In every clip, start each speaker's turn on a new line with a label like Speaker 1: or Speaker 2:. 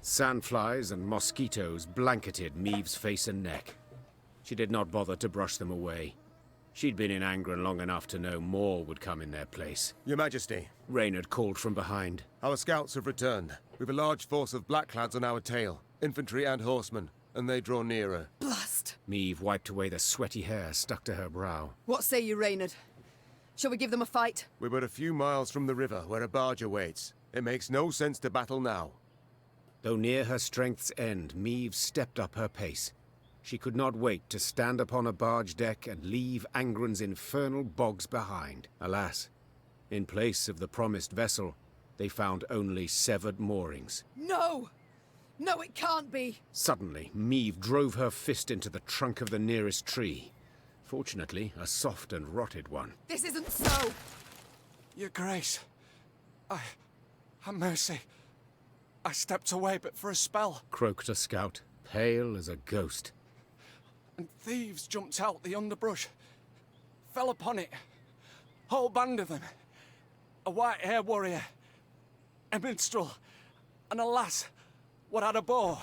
Speaker 1: Sandflies and mosquitoes blanketed Meve's face and neck. She did not bother to brush them away. She'd been in Angren long enough to know more would come in their place.
Speaker 2: Your Majesty.
Speaker 1: Reynard called from behind.
Speaker 2: Our scouts have returned. We've a large force of blackclads on our tail, infantry and horsemen, and they draw nearer.
Speaker 3: Blast!
Speaker 1: Meve wiped away the sweaty hair stuck to her brow.
Speaker 3: What say you, Reynard? Shall we give them a fight?
Speaker 2: We're but a few miles from the river, where a barge awaits. It makes no sense to battle now.
Speaker 1: Though near her strength's end, Meve stepped up her pace. She could not wait to stand upon a barge deck and leave Angren's infernal bogs behind. Alas, in place of the promised vessel, they found only severed moorings.
Speaker 3: No! No, it can't be!
Speaker 1: Suddenly, Meve drove her fist into the trunk of the nearest tree. Fortunately, a soft and rotted one.
Speaker 3: This isn't so!
Speaker 4: Your Grace, have mercy. I stepped away but for a spell.
Speaker 1: Croaked a scout, pale as a ghost.
Speaker 4: And thieves jumped out the underbrush. Fell upon it. Whole band of them. A white-haired warrior. A minstrel. And a lass. What had a bow.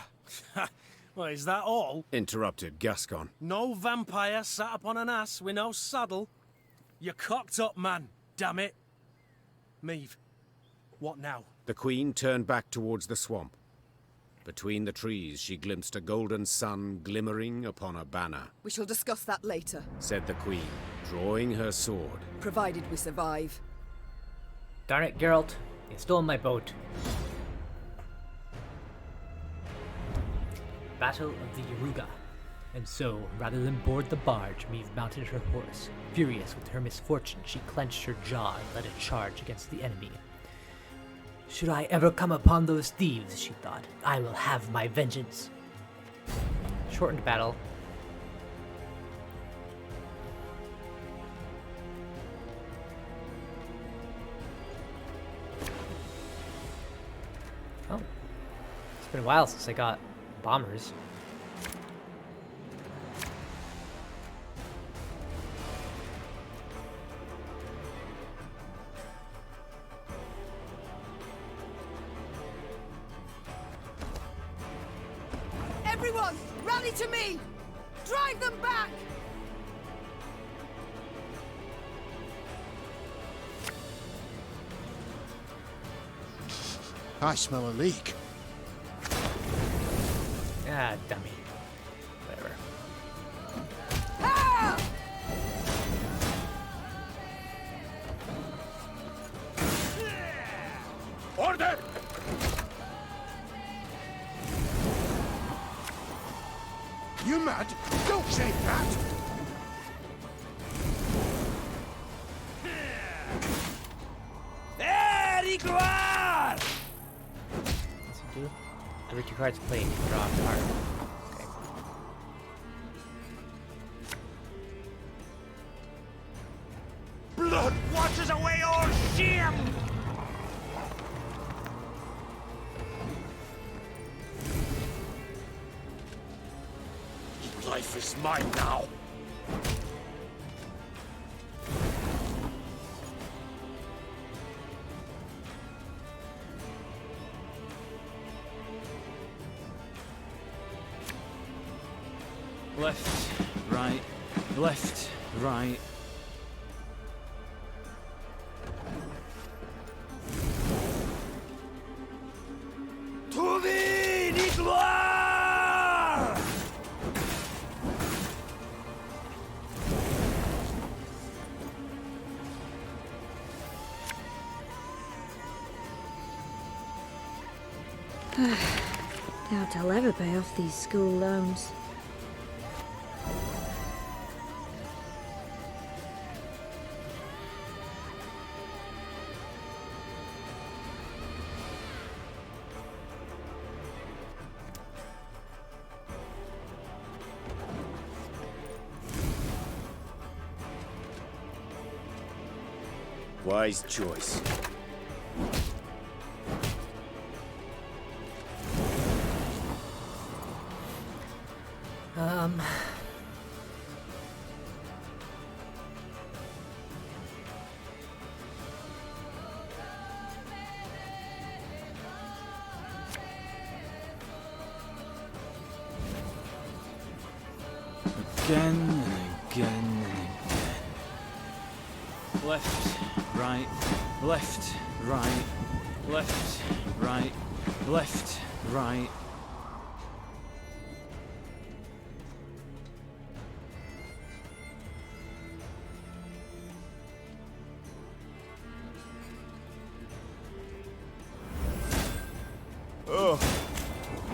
Speaker 5: Well, is that all?
Speaker 1: Interrupted Gascon.
Speaker 5: No vampire sat upon an ass with no saddle? You're cocked up, man. Damn it. Meve, what now?
Speaker 1: The Queen turned back towards the swamp. Between the trees, she glimpsed a golden sun glimmering upon a banner.
Speaker 3: We shall discuss that later.
Speaker 1: Said the Queen, drawing her sword.
Speaker 3: Provided we survive.
Speaker 6: Darn it, Geralt. You stole my boat. Battle of the Yaruga. And so, rather than board the barge, Meve mounted her horse. Furious with her misfortune, she clenched her jaw and led a charge against the enemy. Should I ever come upon those thieves, she thought, I will have my vengeance. Shortened battle. Oh. It's been a while since I got bombers.
Speaker 3: Everyone, rally to me! Drive them back!
Speaker 7: I smell a leak.
Speaker 6: Ah, dummy. Whatever.
Speaker 3: Ah!
Speaker 2: Order!
Speaker 7: You mad? Don't say that!
Speaker 6: What's it do? Every 2 cards played, you draw a card. Okay.
Speaker 5: Blood washes away all shame!
Speaker 2: Life is mine now.
Speaker 8: Left, right, left, right.
Speaker 9: Doubt I'll ever pay off these school loans.
Speaker 2: Wise choice.
Speaker 8: Again and again and again. Left, right, left, right, left, right, left, right.
Speaker 10: Oh,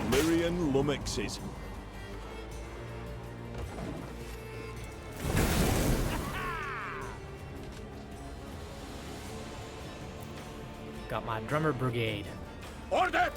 Speaker 10: Lyrian lummoxes.
Speaker 6: Got my drummer brigade.
Speaker 7: Order!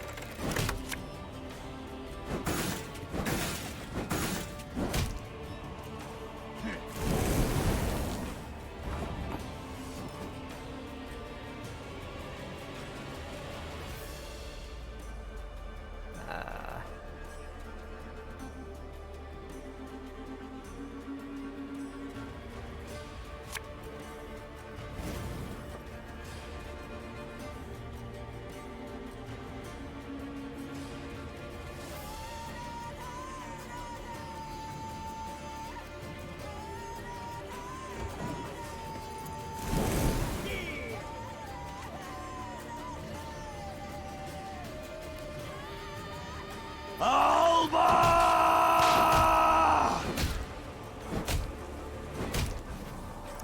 Speaker 6: Oh.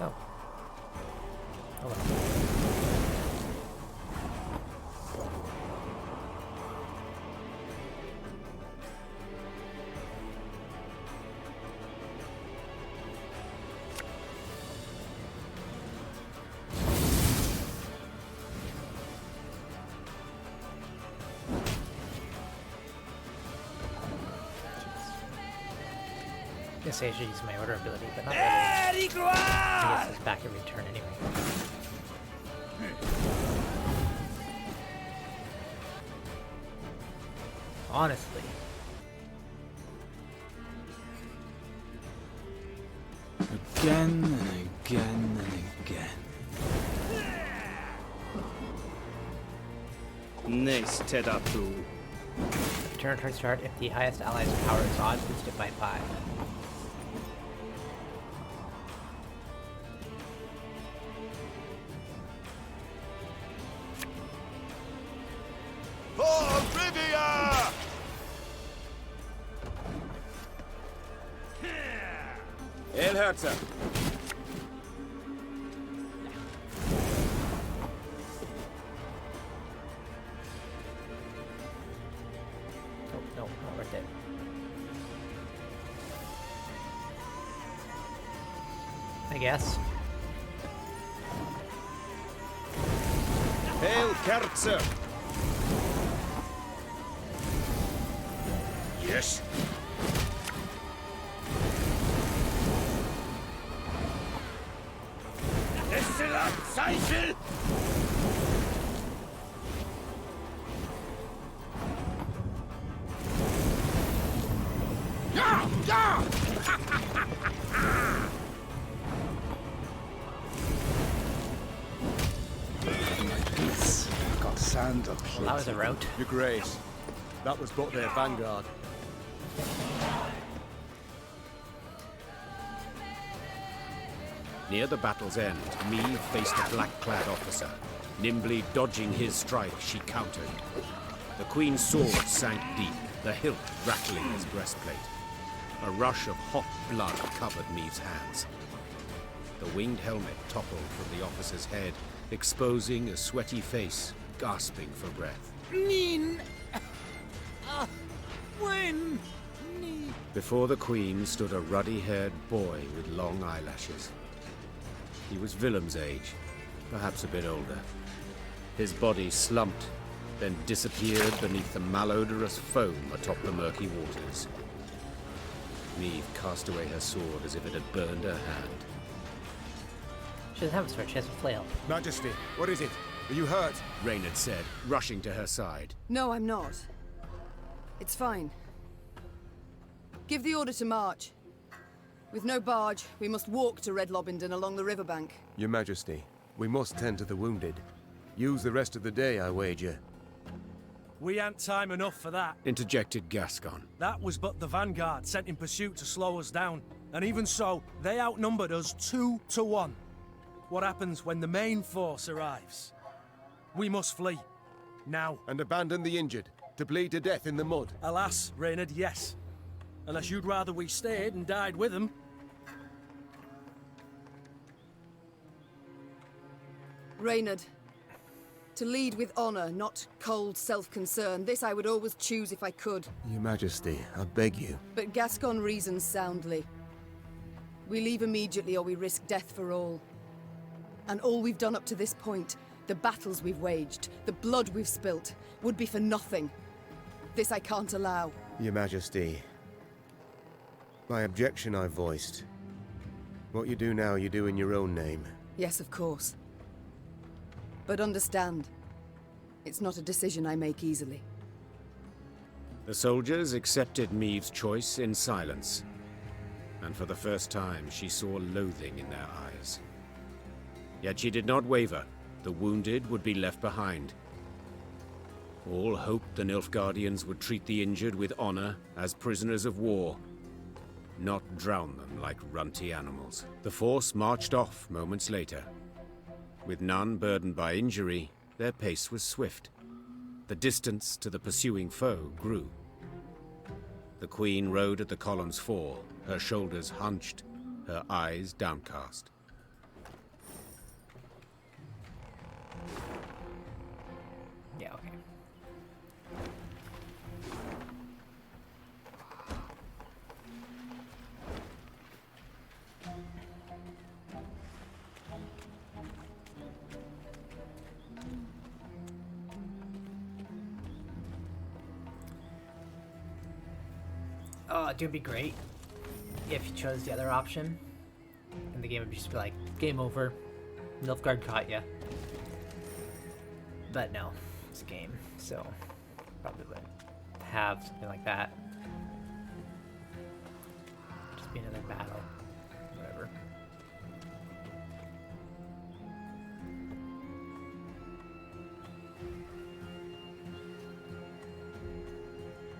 Speaker 6: Oh well. I guess I should use my order ability, but not really. I guess it's back every turn anyway. Honestly.
Speaker 8: Again and again and again.
Speaker 10: Nice Tedatu.
Speaker 6: Turn start if the highest ally's power is odd, boost it by 5.
Speaker 7: For Rivia!
Speaker 2: Elherzer.
Speaker 6: Oh, no, not worth it. I guess.
Speaker 2: Hail Kerzer.
Speaker 7: Yes. Destillat Zeichel! Ja! Ja! My boots got sand up.
Speaker 6: Well, that was a rout.
Speaker 2: Your Grace. That was but their vanguard.
Speaker 1: Near the battle's end, Meve faced a black-clad officer. Nimbly dodging his strike, she countered. The Queen's sword sank deep, the hilt rattling his breastplate. A rush of hot blood covered Meve's hands. The winged helmet toppled from the officer's head, exposing a sweaty face, gasping for breath. Before the Queen stood a ruddy-haired boy with long eyelashes. He was Willem's age, perhaps a bit older. His body slumped, then disappeared beneath the malodorous foam atop the murky waters. Meve cast away her sword as if it had burned her hand.
Speaker 6: She doesn't have a sword, she has a flail.
Speaker 2: Majesty, what is it? Are you hurt?
Speaker 1: Reynard said, rushing to her side.
Speaker 3: No, I'm not. It's fine. Give the order to march. With no barge, we must walk to Red Lobinden along the riverbank.
Speaker 2: Your Majesty, we must tend to the wounded. Use the rest of the day, I wager.
Speaker 5: We ain't time enough for that.
Speaker 1: Interjected Gascon.
Speaker 5: That was but the vanguard sent in pursuit to slow us down. And even so, they outnumbered us 2 to 1. What happens when the main force arrives? We must flee. Now.
Speaker 2: And abandon the injured, to bleed to death in the mud.
Speaker 5: Alas, Reynard, yes. Unless you'd rather we stayed and died with them.
Speaker 3: Reynard. To lead with honor, not cold self-concern. This I would always choose if I could.
Speaker 2: Your Majesty, I beg you.
Speaker 3: But Gascon reasons soundly. We leave immediately or we risk death for all. And all we've done up to this point, the battles we've waged, the blood we've spilt, would be for nothing. This I can't allow.
Speaker 2: Your Majesty, my objection I voiced. What you do now, you do in your own name.
Speaker 3: Yes, of course. But understand, it's not a decision I make easily.
Speaker 1: The soldiers accepted Meve's choice in silence. And for the first time, she saw loathing in their eyes. Yet she did not waver. The wounded would be left behind. All hoped the Nilfgaardians would treat the injured with honor as prisoners of war, not drown them like runty animals. The force marched off moments later. With none burdened by injury, their pace was swift. The distance to the pursuing foe grew. The Queen rode at the column's fore, her shoulders hunched, her eyes downcast.
Speaker 6: Yeah, okay. Oh, it would be great if you chose the other option, and the game would just be like, game over, Nilfgaard caught ya. But no, it's a game, so probably wouldn't have something like that. Just be another battle, whatever.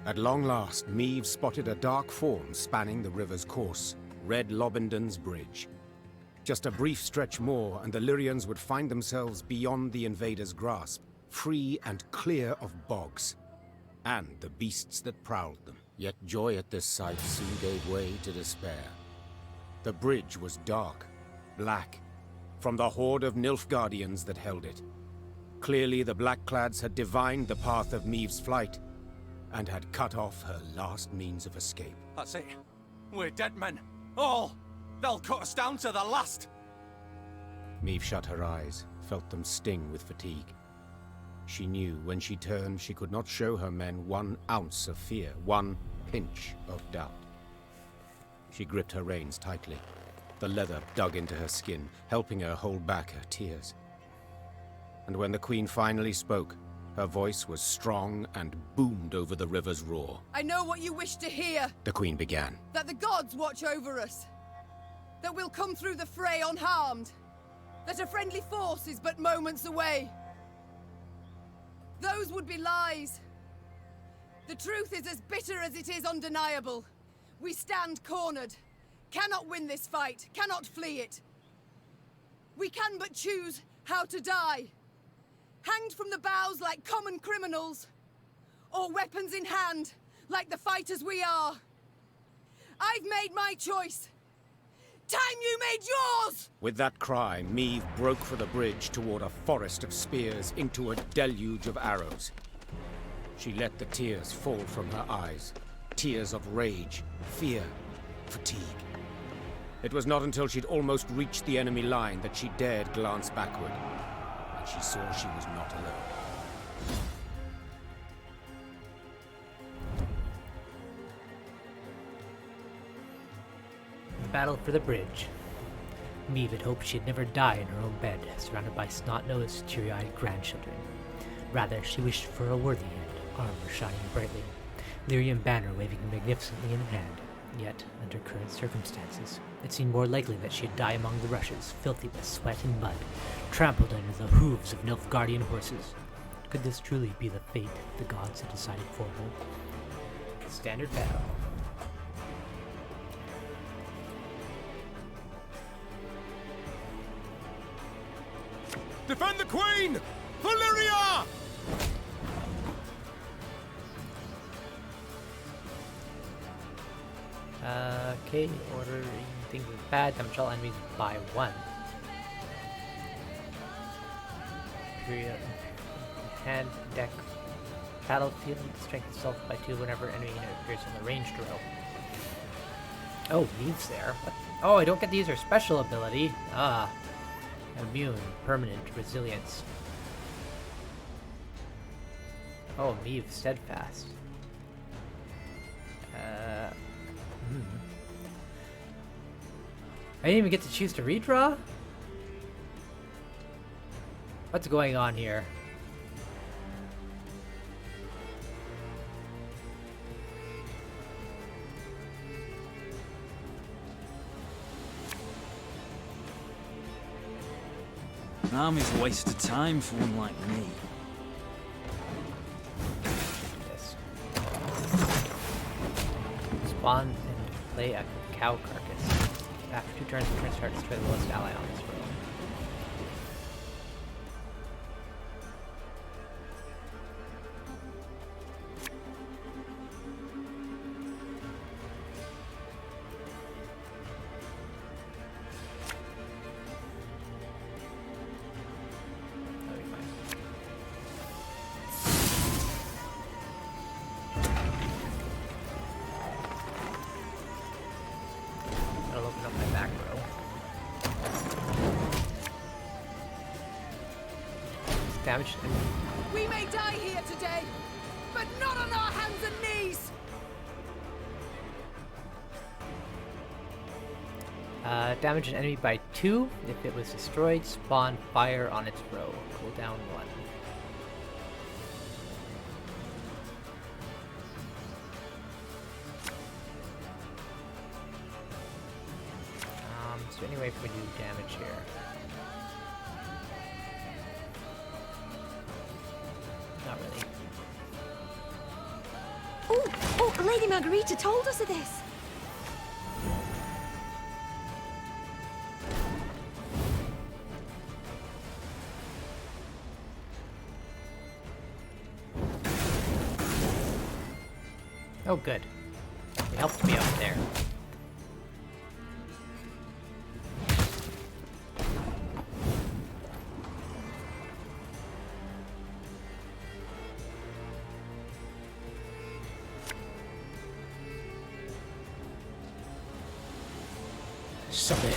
Speaker 1: At long last, Meve spotted a dark form spanning the river's course, Red Lobinden's bridge. Just a brief stretch more, and the Lyrians would find themselves beyond the invaders' grasp, free and clear of bogs, and the beasts that prowled them. Yet joy at this sight soon gave way to despair. The bridge was dark, black, from the horde of Nilfgaardians that held it. Clearly the Blackclads had divined the path of Meve's flight, and had cut off her last means of escape.
Speaker 4: That's it. We're dead men. All. They'll cut us down to the last.
Speaker 1: Meve shut her eyes, felt them sting with fatigue. She knew when she turned she could not show her men 1 ounce of fear, 1 pinch of doubt. She gripped her reins tightly. The leather dug into her skin, helping her hold back her tears. And when the Queen finally spoke, her voice was strong and boomed over the river's roar.
Speaker 3: I know what you wish to hear.
Speaker 1: The Queen began.
Speaker 3: That the gods watch over us. That we'll come through the fray unharmed. That a friendly force is but moments away. Those would be lies. The truth is as bitter as it is undeniable. We stand cornered. Cannot win this fight. Cannot flee it. We can but choose how to die. Hanged from the boughs like common criminals, or weapons in hand, like the fighters we are. I've made my choice. Time you made yours!
Speaker 1: With that cry, Meve broke for the bridge toward a forest of spears into a deluge of arrows. She let the tears fall from her eyes. Tears of rage, fear, fatigue. It was not until she'd almost reached the enemy line that she dared glance backward. She saw she was not alone.
Speaker 6: The battle for the bridge. Meve had hoped she'd never die in her own bed, surrounded by snot-nosed, teary-eyed grandchildren. Rather, she wished for a worthy end, armor shining brightly, Lyrian banner waving magnificently in hand. Yet, under current circumstances, it seemed more likely that she'd die among the rushes, filthy with sweat and mud, trampled under the hooves of Nilfgaardian horses. Could this truly be the fate the gods had decided for her? Standard battle.
Speaker 2: Defend the Queen! Valyria!
Speaker 6: Okay, ordering things is bad. Damage all enemies by 1. Period. Hand, deck, battlefield, strength itself by 2 whenever enemy unit appears on the ranged row. Oh, Meve's there. What? Oh, I don't get to use her special ability. Ah. Immune, permanent, resilience. Oh, Meve, steadfast. I didn't even get to choose to redraw? What's going on here?
Speaker 8: An army's a waste of time for one like me.
Speaker 6: This. Spawn and play a cow carcass. After 2 turns, the turn start, destroy the lowest ally on this row. That'll be fine. I'll open up my back row. It's damage.
Speaker 3: We may die here today, but not on our hands and knees!
Speaker 6: Damage an enemy by 2. If it was destroyed, spawn fire on its row. Cooldown 1. Is there any way for me to do damage here? Not really.
Speaker 9: Oh, Lady Margarita told us of this.
Speaker 6: Oh, good. It helped me up there.
Speaker 7: Sorry.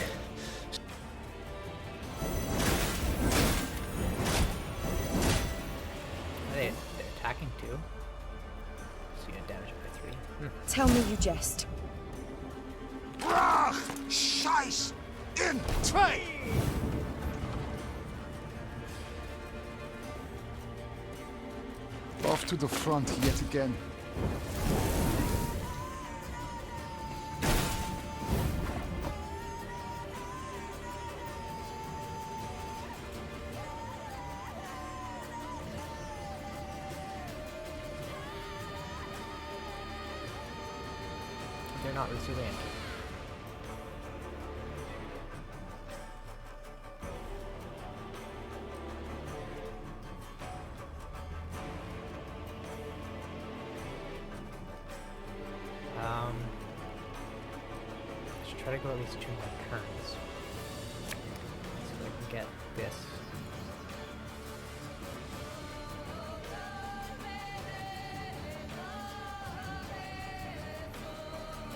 Speaker 6: They're attacking too. So you damage it by 3.
Speaker 9: Tell me you jest.
Speaker 7: Brach! Scheiß! In! Zwei! Off to the front yet again.
Speaker 6: They're not resilient. Let's try to go at least 2 more turns. So I can get this.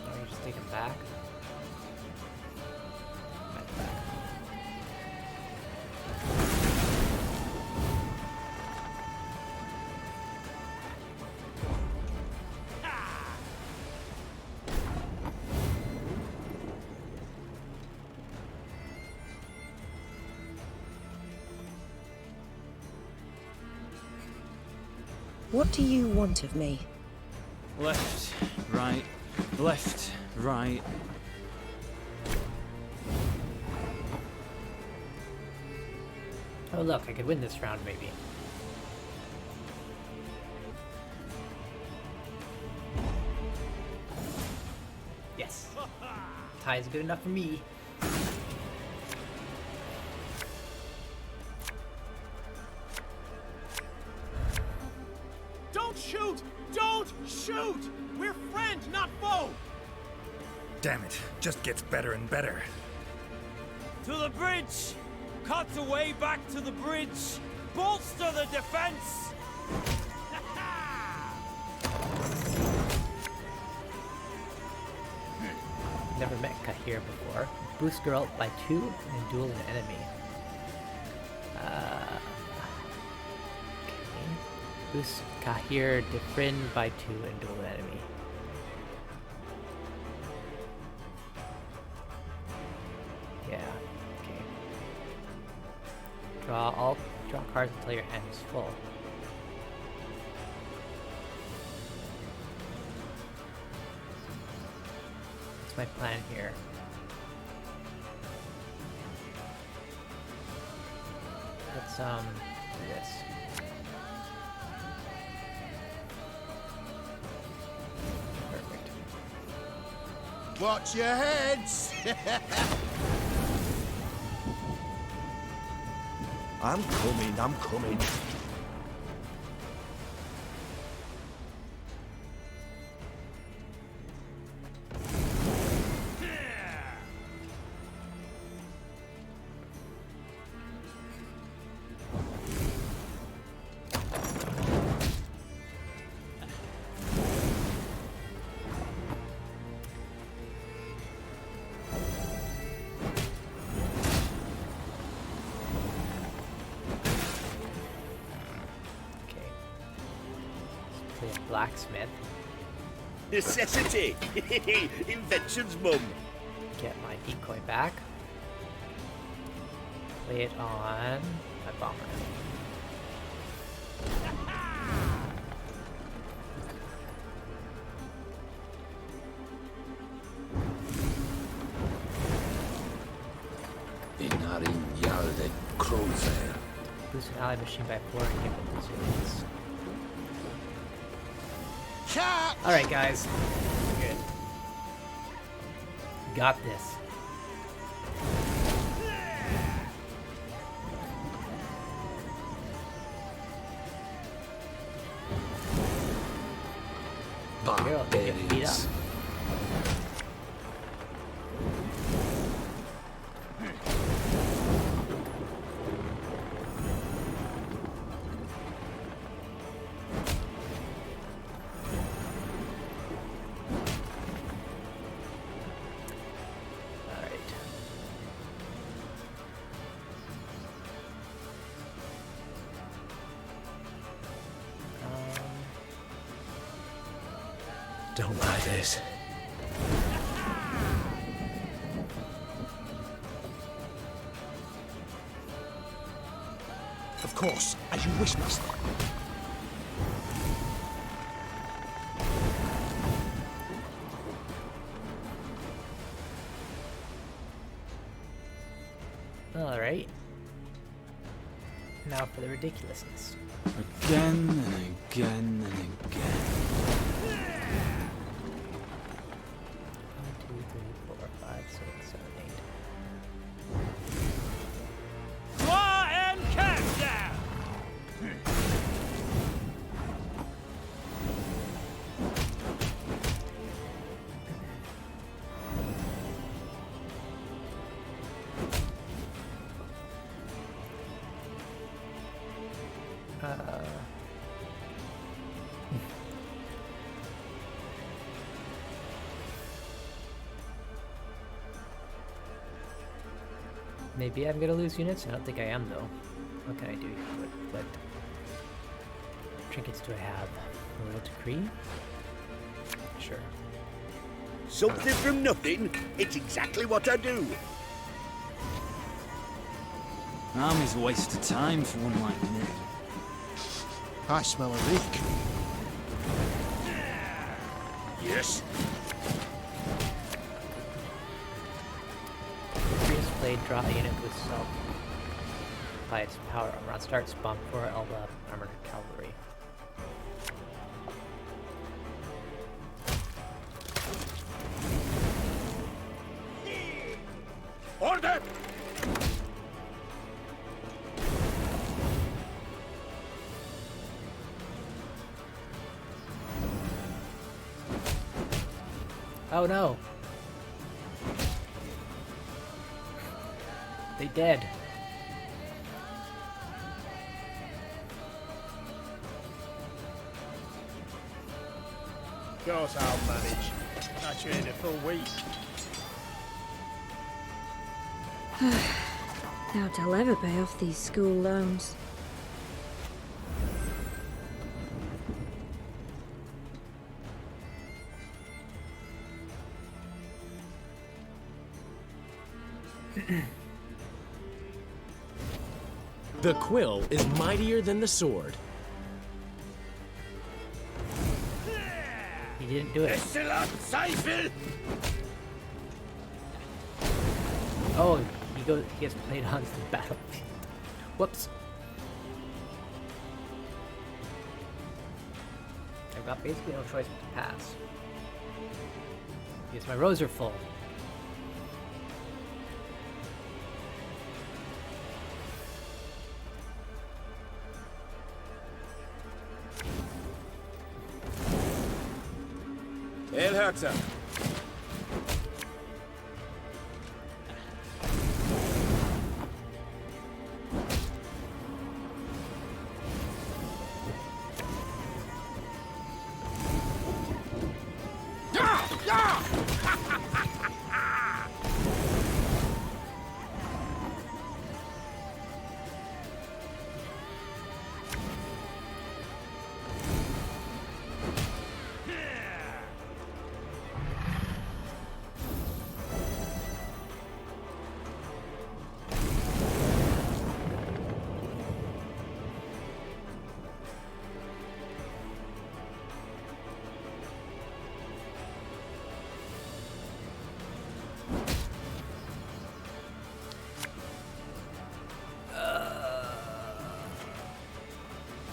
Speaker 6: Oh, you just take him back? Back.
Speaker 9: What do you want of me?
Speaker 8: Left, right, left, right.
Speaker 6: Oh look, I could win this round maybe. Yes. Tie is good enough for me.
Speaker 5: Don't shoot! Don't shoot! We're friend, not foe!
Speaker 11: Damn it, just gets better and better.
Speaker 8: To the bridge! Cut the way back to the bridge! Bolster the defense!
Speaker 6: Never met Kahir before. Boost girl up by 2 and duel an enemy. Okay. Boost Kahir defend by 2 and duel an enemy. Yeah, okay. Draw cards until your hand is full. What's my plan here? Let's do this. Perfect.
Speaker 7: Watch your heads! I'm coming.
Speaker 6: Blacksmith.
Speaker 10: Necessity! Invention's mum.
Speaker 6: Get my decoy back. Play it on my bomber. Boost an ally machine by 4 and give it these units. Alright guys, we're good. Got this. Here, I'll get beat up.
Speaker 11: Don't buy this.
Speaker 7: Of course, as you wish, master.
Speaker 6: Alright. Now for the ridiculousness.
Speaker 8: Again and again and again.
Speaker 6: 1, 2, 3, 4, 5, 6, 7, 8.
Speaker 8: Draw and cast down!
Speaker 6: Maybe I'm gonna lose units? I don't think I am though. What can I do here? What trinkets do I have? Royal decree? Sure.
Speaker 10: Something from nothing. It's exactly what I do.
Speaker 8: Army's a waste of time for one like me.
Speaker 7: I smell a reek.
Speaker 10: Yes.
Speaker 6: Blade, draw a unit with self. Apply its power around start spawn 4 Elba armored cavalry.
Speaker 10: Order!
Speaker 6: Oh no. They dead.
Speaker 12: Of course I'll manage. I trained a full week.
Speaker 9: Doubt I'll ever pay off these school loans.
Speaker 13: The quill is mightier than the sword.
Speaker 6: He didn't do it. Oh, he gets played onto the battlefield. Whoops. I've got basically no choice but to pass. Because my rows are full.
Speaker 2: El Herzer.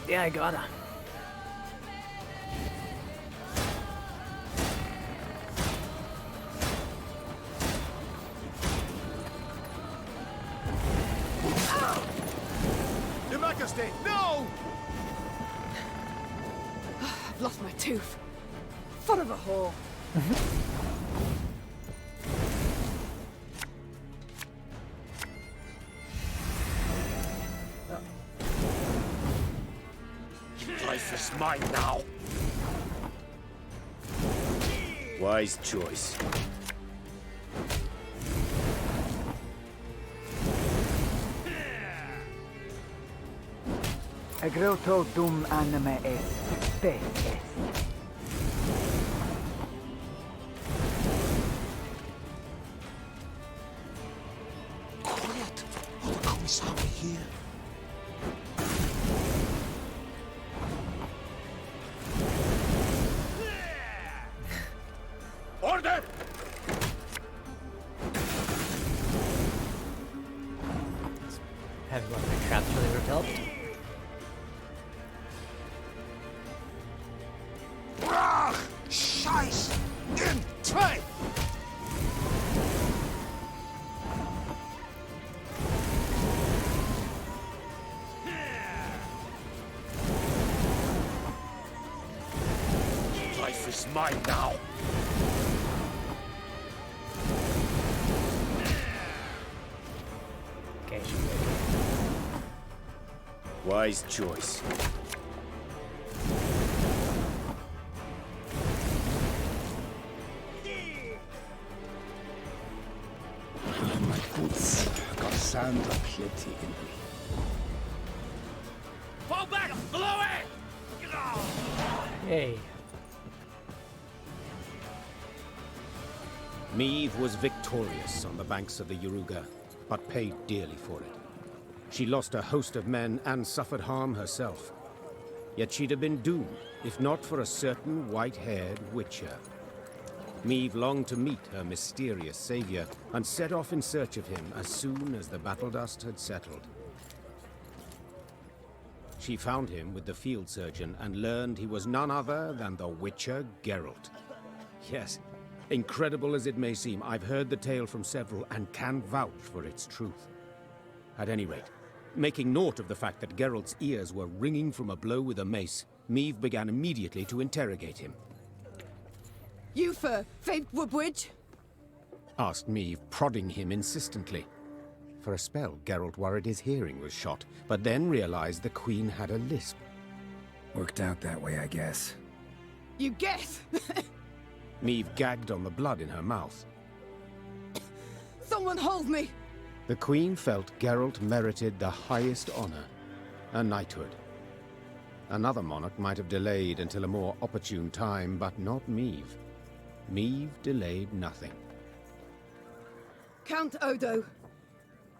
Speaker 6: Yeah, I gotta.
Speaker 2: Your Majesty, no!
Speaker 3: I've lost my tooth. Son of a whore.
Speaker 10: Life is mine now. Wise choice.
Speaker 14: Agroto dum anima est, spes est.
Speaker 7: Quiet! Or the commissar will hear.
Speaker 10: Order!
Speaker 6: Having one of my traps really worked out.
Speaker 7: Brach! Scheiß! In zwei!
Speaker 10: Life is mine now.
Speaker 6: Okay.
Speaker 10: Wise choice.
Speaker 7: My good sir, Cassandra plenty in me.
Speaker 8: Fall back! Below it!
Speaker 6: Yay.
Speaker 1: Meve was victorious on the banks of the Yaruga, but paid dearly for it. She lost a host of men and suffered harm herself. Yet she'd have been doomed, if not for a certain white-haired witcher. Meve longed to meet her mysterious savior and set off in search of him as soon as the battle dust had settled. She found him with the field surgeon and learned he was none other than the Witcher Geralt. Yes, incredible as it may seem, I've heard the tale from several and can vouch for its truth. At any rate, making naught of the fact that Geralt's ears were ringing from a blow with a mace, Meve began immediately to interrogate him.
Speaker 3: You for Woodbridge?
Speaker 1: Asked Meve, prodding him insistently. For a spell, Geralt worried his hearing was shot, but then realized the Queen had a lisp.
Speaker 11: Worked out that way, I guess.
Speaker 3: You guess?
Speaker 1: Meve gagged on the blood in her mouth.
Speaker 3: Someone hold me!
Speaker 1: The Queen felt Geralt merited the highest honor, a knighthood. Another monarch might have delayed until a more opportune time, but not Meve. Meve delayed nothing.
Speaker 3: Count Odo,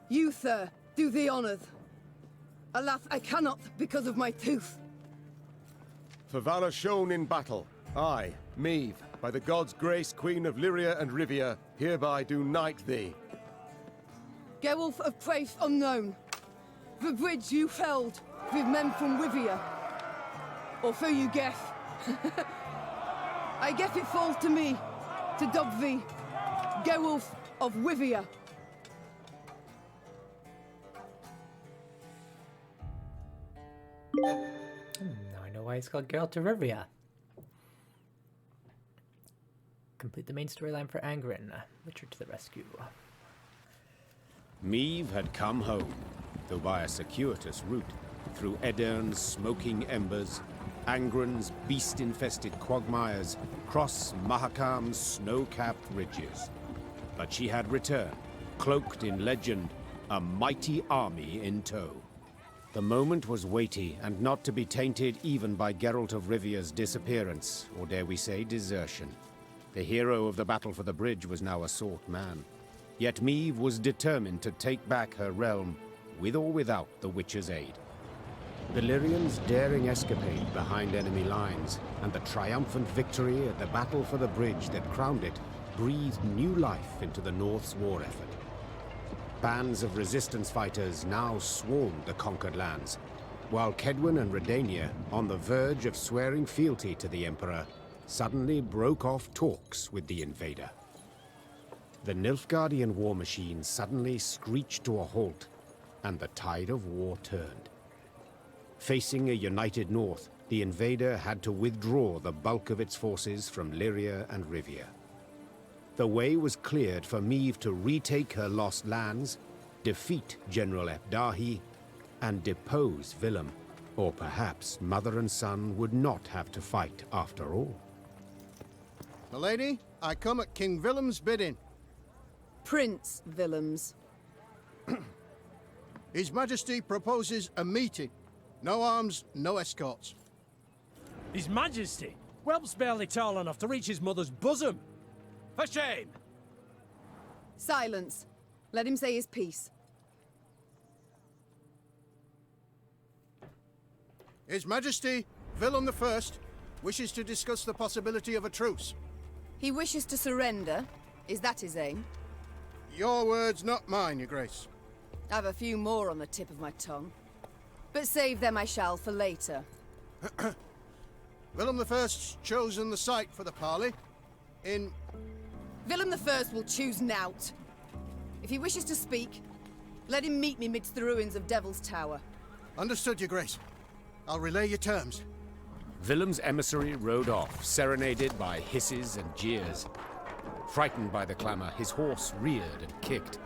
Speaker 3: you, sir, do the honors. Alas, I cannot because of my tooth.
Speaker 2: For valor shown in battle, I, Meve, by the gods' grace, Queen of Lyria and Rivia, hereby do knight thee.
Speaker 3: Geralt of place unknown. The bridge you felled with men from Rivia. Or so you guess. I guess it falls to me to dub thee Geralt of Rivia.
Speaker 6: Now I know why it's called Geralt of Rivia. Complete the main storyline for Angren. Richard to the rescue.
Speaker 1: Meve had come home, though by a circuitous route, through Edern's smoking embers, Angren's beast-infested quagmires, cross Mahakam's snow-capped ridges. But she had returned, cloaked in legend, a mighty army in tow. The moment was weighty, and not to be tainted even by Geralt of Rivia's disappearance, or dare we say desertion. The hero of the battle for the bridge was now a sought man. Yet Meve was determined to take back her realm, with or without the Witcher's aid. Valyrian's daring escapade behind enemy lines, and the triumphant victory at the battle for the bridge that crowned it, breathed new life into the North's war effort. Bands of resistance fighters now swarmed the conquered lands, while Kedwen and Redania, on the verge of swearing fealty to the Emperor, suddenly broke off talks with the invader. The Nilfgaardian war machine suddenly screeched to a halt, and the tide of war turned. Facing a united North, the invader had to withdraw the bulk of its forces from Lyria and Rivia. The way was cleared for Meve to retake her lost lands, defeat General Epdahi, and depose Willem. Or perhaps mother and son would not have to fight after all.
Speaker 15: Milady, I come at King Willem's bidding.
Speaker 3: Prince Willems.
Speaker 15: His Majesty proposes a meeting. No arms, no escorts.
Speaker 8: His Majesty? Whelp's barely tall enough to reach his mother's bosom. For shame!
Speaker 3: Silence. Let him say his piece.
Speaker 15: His Majesty, Willem I, wishes to discuss the possibility of a truce.
Speaker 3: He wishes to surrender? Is that his aim?
Speaker 15: Your words, not mine, Your Grace.
Speaker 3: I've a few more on the tip of my tongue. But save them I shall for later.
Speaker 15: Willem I's chosen the site for the parley.
Speaker 3: Willem I will choose nought. If he wishes to speak, let him meet me midst the ruins of Devil's Tower.
Speaker 15: Understood, Your Grace. I'll relay your terms.
Speaker 1: Willem's emissary rode off, serenaded by hisses and jeers. Frightened by the clamor, his horse reared and kicked.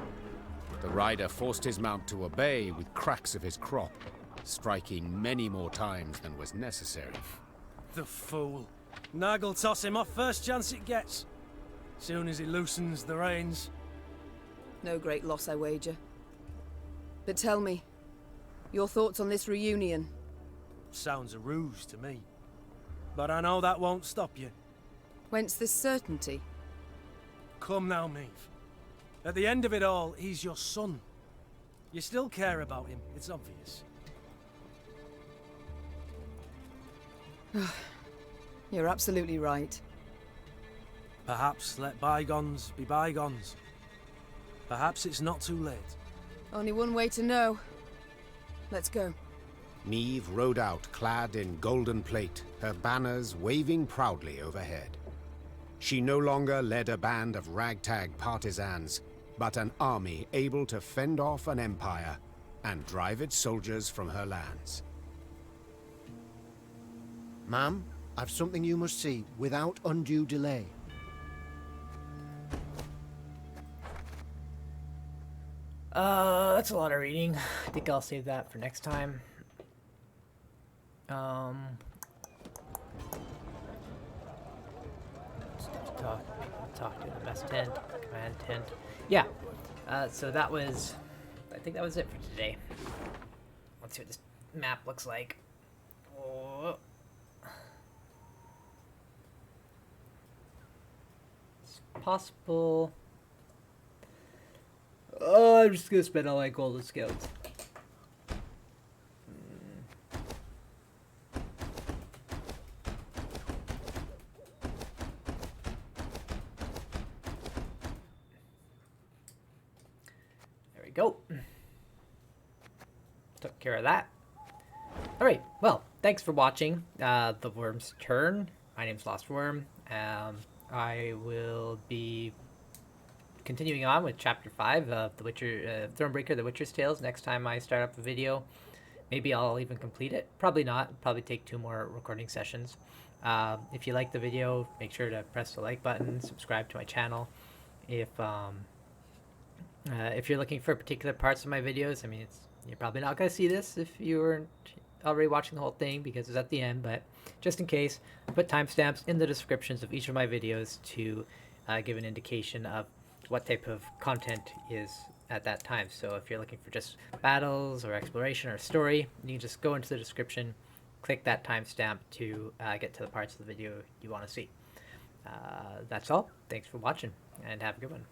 Speaker 1: The rider forced his mount to obey with cracks of his crop, striking many more times than was necessary.
Speaker 5: The fool. Nag'll toss him off first chance it gets. Soon as he loosens the reins.
Speaker 3: No great loss, I wager. But tell me, your thoughts on this reunion?
Speaker 5: Sounds a ruse to me. But I know that won't stop you.
Speaker 3: Whence this certainty?
Speaker 5: Come now, Meve. At the end of it all, he's your son. You still care about him, it's obvious.
Speaker 3: You're absolutely right.
Speaker 5: Perhaps let bygones be bygones. Perhaps it's not too late.
Speaker 3: Only one way to know. Let's go.
Speaker 1: Meve rode out clad in golden plate, her banners waving proudly overhead. She no longer led a band of ragtag partisans, but an army able to fend off an empire and drive its soldiers from her lands.
Speaker 15: Ma'am, I've something you must see without undue delay.
Speaker 6: That's a lot of reading. I think I'll save that for next time. Talk to the mess tent, command tent. Yeah. So that was, I think that was it for today. Let's see what this map looks like. Oh. It's possible. Oh, I'm just gonna spend all my golden scouts. There we go. Took care of that. Alright, well, thanks for watching The Worm's Turn. My name's Lost Worm. I will be continuing on with Chapter 5 of The Witcher, Thronebreaker, The Witcher's Tales next time I start up a video. Maybe I'll even complete it. Probably not. It'll probably take 2 more recording sessions. If you like the video, make sure to press the like button, subscribe to my channel. If you're looking for particular parts of my videos, I mean, you're probably not going to see this if you weren't already watching the whole thing because it's at the end, but just in case, I put timestamps in the descriptions of each of my videos to give an indication of what type of content is at that time. So if you're looking for just battles or exploration or story, you can just go into the description, click that timestamp to get to the parts of the video you want to see. That's all. Thanks for watching and have a good one.